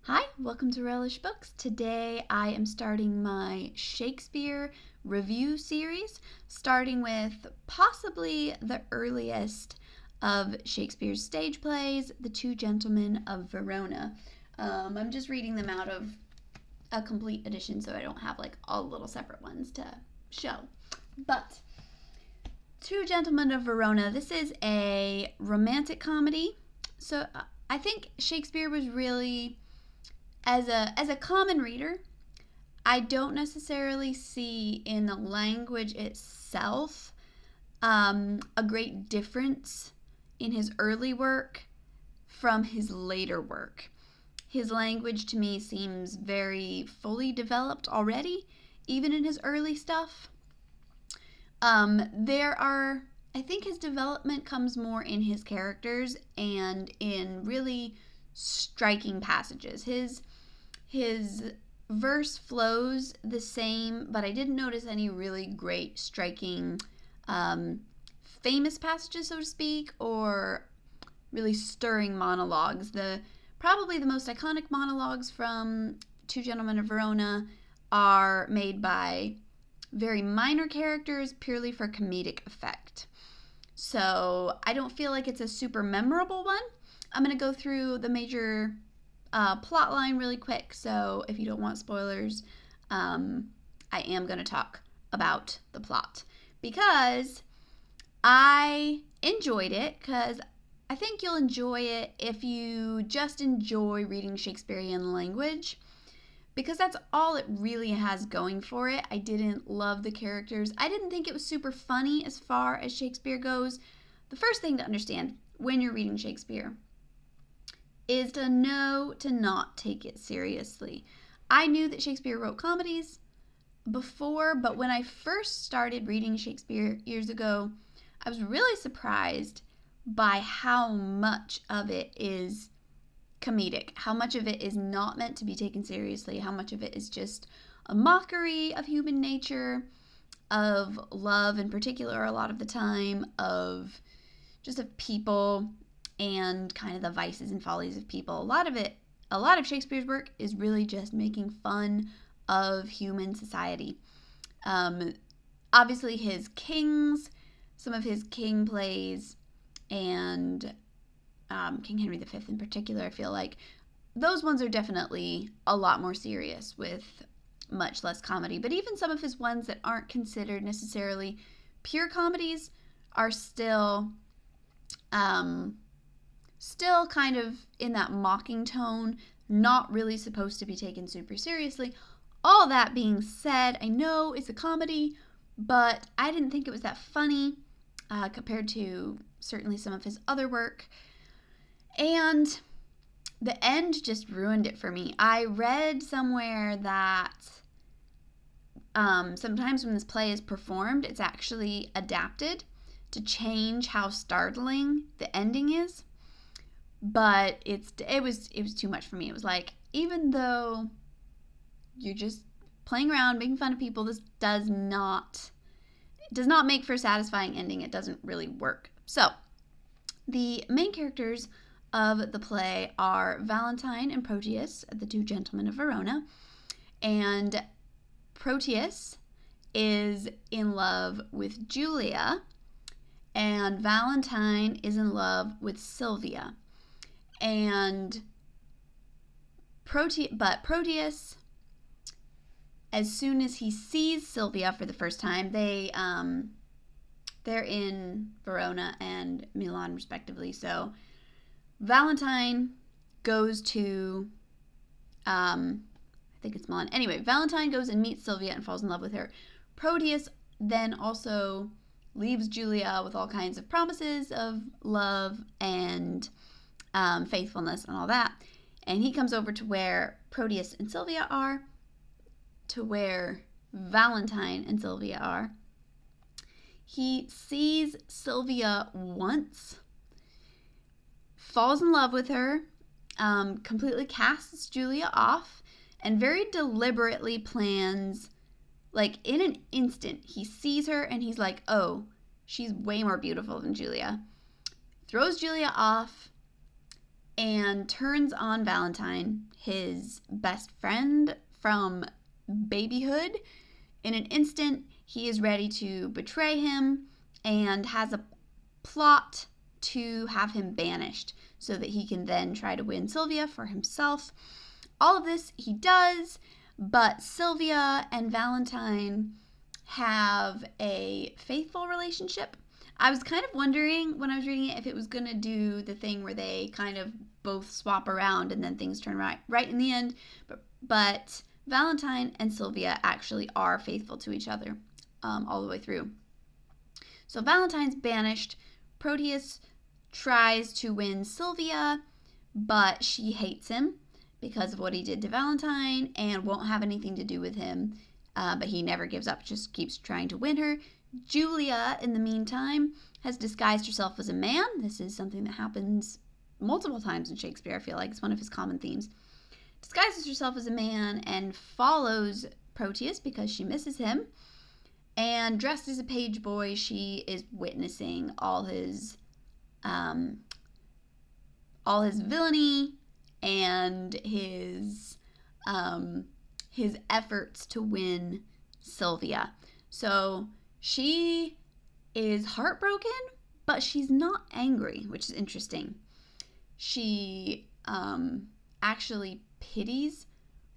Hi, welcome to Relish Books. Today I am starting my Shakespeare review series, starting with possibly the earliest of Shakespeare's stage plays, The Two Gentlemen of Verona. I'm just reading them out of a complete edition, so I don't have like all little separate ones to show. But Two Gentlemen of Verona, this is a romantic comedy. So I think Shakespeare was really as a common reader, I don't necessarily see in the language itself a great difference in his early work from his later work. His language to me seems very fully developed already, even in his early stuff. I think his development comes more in his characters and in really striking passages. His verse flows the same, but I didn't notice any really great, striking, famous passages, so to speak, or really stirring monologues. Probably the most iconic monologues from Two Gentlemen of Verona are made by very minor characters purely for comedic effect. So I don't feel like it's a super memorable one. I'm going to go through the major plot line really quick, so if you don't want spoilers, I am going to talk about the plot because I enjoyed it, because I think you'll enjoy it if you just enjoy reading Shakespearean language, because that's all it really has going for it. I didn't love the characters. I didn't think it was super funny as far as Shakespeare goes. The first thing to understand when you're reading Shakespeare is to know to not take it seriously. I knew that Shakespeare wrote comedies before, but when I first started reading Shakespeare years ago, I was really surprised by how much of it is comedic, how much of it is not meant to be taken seriously, how much of it is just a mockery of human nature, of love in particular a lot of the time, of people and kind of the vices and follies of people. A lot of Shakespeare's work is really just making fun of human society. Obviously his kings, some of his king plays, and King Henry V in particular, I feel like those ones are definitely a lot more serious with much less comedy. But even some of his ones that aren't considered necessarily pure comedies are still kind of in that mocking tone, not really supposed to be taken super seriously. All that being said, I know it's a comedy, but I didn't think it was that funny compared to certainly some of his other work. And the end just ruined it for me. I read somewhere that sometimes when this play is performed, it's actually adapted to change how startling the ending is. But it was too much for me. It was like, even though you're just playing around, making fun of people, this does not make for a satisfying ending. It doesn't really work. So, the main characters of the play are Valentine and Proteus, the Two Gentlemen of Verona. And Proteus is in love with Julia, and Valentine is in love with Sylvia. And Proteus, as soon as he sees Sylvia for the first time, they're in Verona and Milan respectively. So Valentine goes to I think it's Milan. Anyway, Valentine goes and meets Sylvia and falls in love with her. Proteus then also leaves Julia with all kinds of promises of love and faithfulness and all that. And he comes over to where Proteus and Sylvia are, to where Valentine and Sylvia are. He sees Sylvia once, falls in love with her, completely casts Julia off, and very deliberately plans, like in an instant, he sees her and he's like, oh, she's way more beautiful than Julia. Throws Julia off and turns on Valentine, his best friend from babyhood. In an instant, he is ready to betray him and has a plot to have him banished so that he can then try to win Sylvia for himself. All of this he does, but Sylvia and Valentine have a faithful relationship. I was kind of wondering when I was reading it if it was going to do the thing where they kind of both swap around and then things turn right in the end, but Valentine and Sylvia actually are faithful to each other all the way through. So Valentine's banished. Proteus tries to win Sylvia, but she hates him because of what he did to Valentine and won't have anything to do with him. But he never gives up, just keeps trying to win her. Julia, in the meantime, has disguised herself as a man. This is something that happens multiple times in Shakespeare. I feel like it's one of his common themes. Disguises herself as a man and follows Proteus because she misses him. And dressed as a page boy, she is witnessing all his villainy and his efforts to win Sylvia. So she is heartbroken, but she's not angry, which is interesting. She actually pities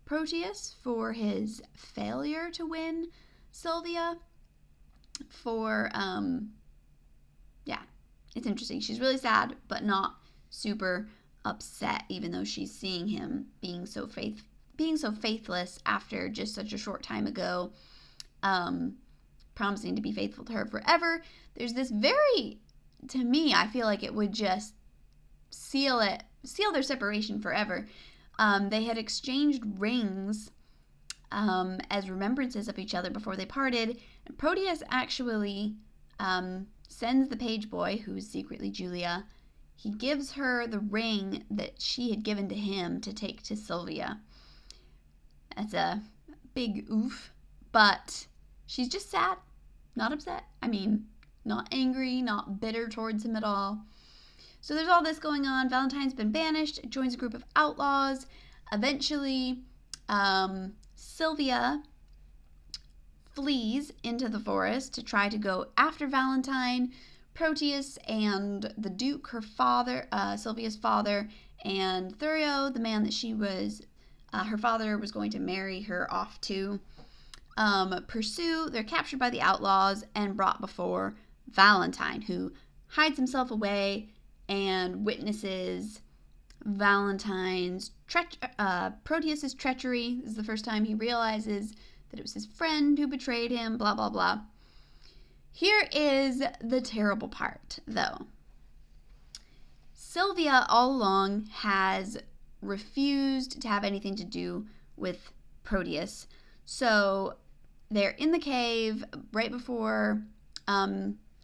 Proteus for his failure to win Sylvia. It's interesting. She's really sad, but not super upset, even though she's seeing him being so faithless after just such a short time ago, promising to be faithful to her forever. There's this to me, I feel like it would just seal their separation forever. They had exchanged rings as remembrances of each other before they parted. And Proteus actually sends the page boy, who is secretly Julia. He gives her the ring that she had given to him to take to Sylvia. That's a big oof, but she's just sad, not upset. I mean, not angry, not bitter towards him at all. So there's all this going on. Valentine's been banished, joins a group of outlaws. Eventually, Sylvia flees into the forest to try to go after Valentine. Proteus and the Duke, her father, Sylvia's father, and Thurio, the man that her father was going to marry her off to, pursue. They're captured by the outlaws and brought before Valentine, who hides himself away and witnesses Proteus's treachery. This is the first time he realizes that it was his friend who betrayed him, blah, blah, blah. Here is the terrible part, though. Sylvia all along has refused to have anything to do with Proteus. So they're in the cave right before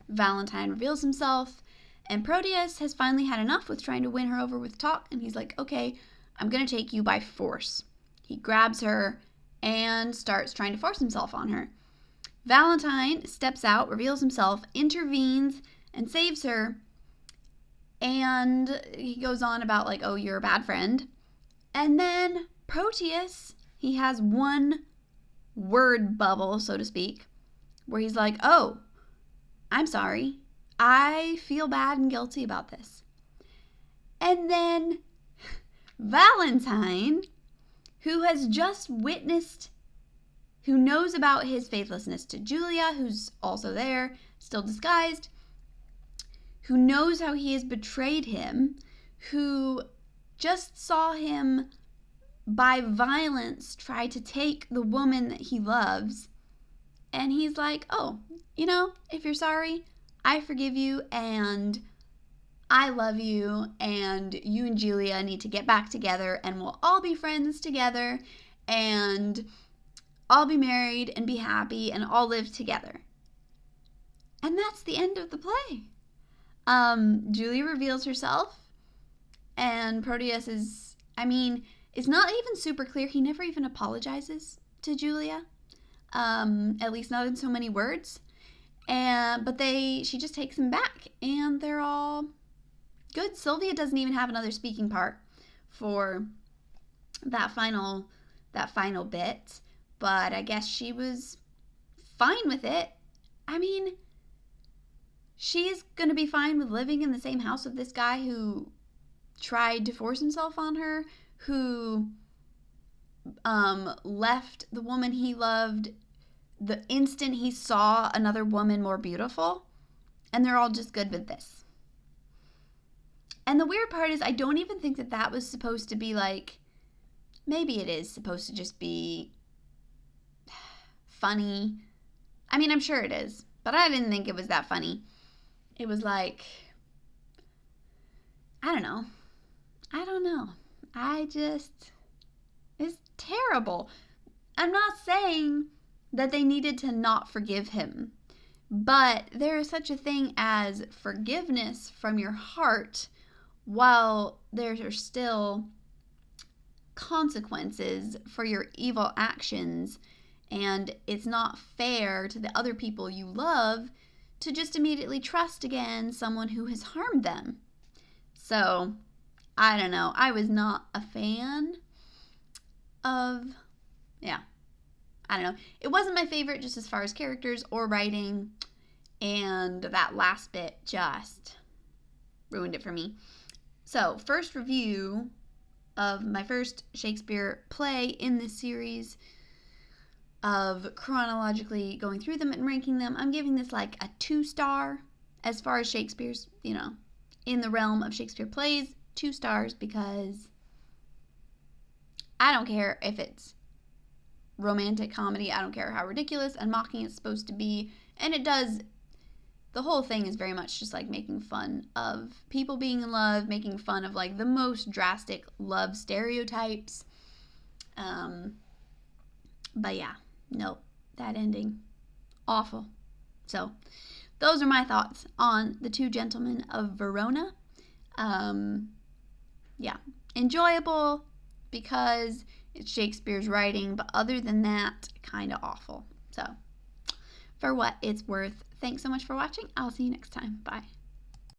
Valentine reveals himself. And Proteus has finally had enough with trying to win her over with talk. And he's like, okay, I'm going to take you by force. He grabs her and starts trying to force himself on her. Valentine steps out, reveals himself, intervenes, and saves her. And he goes on about like, oh, you're a bad friend. And then Proteus, he has one word bubble, so to speak, where he's like, oh, I'm sorry. I feel bad and guilty about this. And then Valentine, who has just witnessed, who knows about his faithlessness to Julia, who's also there, still disguised, who knows how he has betrayed him, who just saw him by violence try to take the woman that he loves. And he's like, oh, if you're sorry, I forgive you and I love you and you and Julia need to get back together and we'll all be friends together and all be married and be happy and all live together. And that's the end of the play. Julia reveals herself and Proteus it's not even super clear. He never even apologizes to Julia, at least not in so many words. But she just takes him back, and they're all good. Sylvia doesn't even have another speaking part for that final bit, but I guess she was fine with it. I mean, she's going to be fine with living in the same house with this guy who tried to force himself on her, who left the woman he loved the instant he saw another woman more beautiful, and they're all just good with this. And the weird part is I don't even think that was supposed to be like, maybe it is supposed to just be funny. I mean, I'm sure it is, but I didn't think it was that funny. It was like, I don't know. It's terrible. I'm not saying that they needed to not forgive him, but there is such a thing as forgiveness from your heart while there are still consequences for your evil actions, and it's not fair to the other people you love to just immediately trust again someone who has harmed them. So, I don't know. I was not a fan of, I don't know. It wasn't my favorite just as far as characters or writing, and that last bit just ruined it for me. So, first review of my first Shakespeare play in this series of chronologically going through them and ranking them. I'm giving this like a 2-star as far as Shakespeare's, in the realm of Shakespeare plays, 2 stars, because I don't care if it's romantic comedy. I don't care how ridiculous and mocking it's supposed to be. And it does, the whole thing is very much just like making fun of people being in love, making fun of like the most drastic love stereotypes. But yeah, nope, that ending, awful. So those are my thoughts on The Two Gentlemen of Verona. Enjoyable because it's Shakespeare's writing, but other than that, kind of awful. So, for what it's worth, thanks so much for watching. I'll see you next time. Bye.